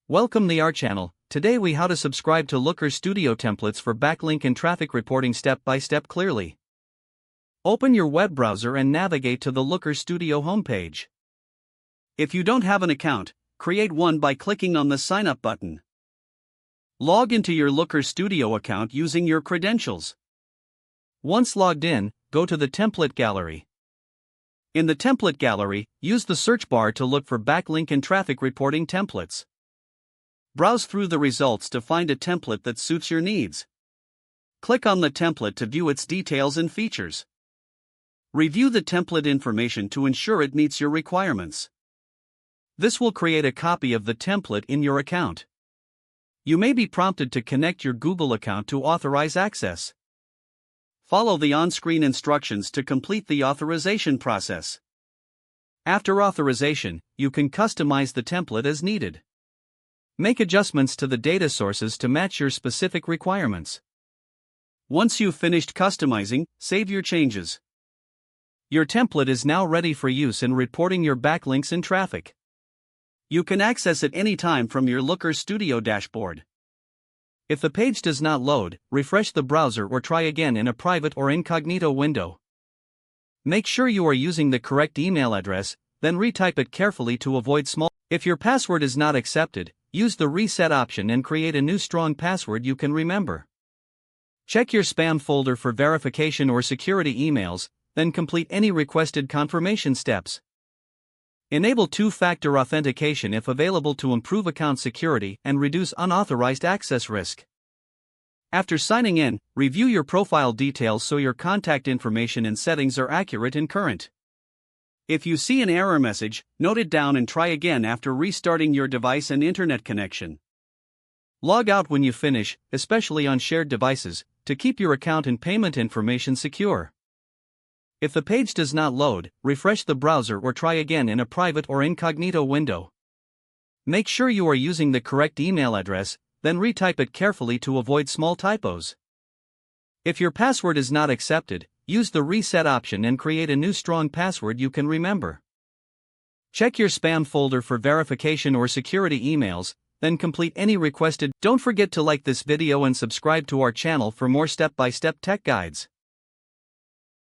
Welcome to our channel. Today we how to subscribe to Looker Studio templates for backlink and traffic reporting step by step clearly. Open your web browser and navigate to the Looker Studio homepage. If you don't have an account, create one by clicking on the sign up button. Log into your Looker Studio account using your credentials. Once logged in, go to the template gallery. In the template gallery, use the search bar to look for backlink and traffic reporting templates. Browse through the results to find a template that suits your needs. Click on the template to view its details and features. Review the template information to ensure it meets your requirements. This will create a copy of the template in your account. You may be prompted to connect your Google account to authorize access. Follow the on-screen instructions to complete the authorization process. After authorization, you can customize the template as needed. Make adjustments to the data sources to match your specific requirements. Once you've finished customizing, save your changes. Your template is now ready for use in reporting your backlinks and traffic. You can access it anytime from your Looker Studio dashboard. If the page does not load, refresh the browser or try again in a private or incognito window. Make sure you are using the correct email address, then retype it carefully to avoid small. If your password is not accepted, use the reset option and create a new strong password you can remember. Check your spam folder for verification or security emails, then complete any requested confirmation steps. Enable two-factor authentication if available to improve account security and reduce unauthorized access risk. After signing in, review your profile details so your contact information and settings are accurate and current. If you see an error message, note it down and try again after restarting your device and internet connection. Log out when you finish, especially on shared devices, to keep your account and payment information secure. If the page does not load, refresh the browser or try again in a private or incognito window. Make sure you are using the correct email address, then retype it carefully to avoid small typos. If your password is not accepted, use the reset option and create a new strong password you can remember. Check your spam folder for verification or security emails, then complete any requested. Don't forget to like this video and subscribe to our channel for more step-by-step tech guides.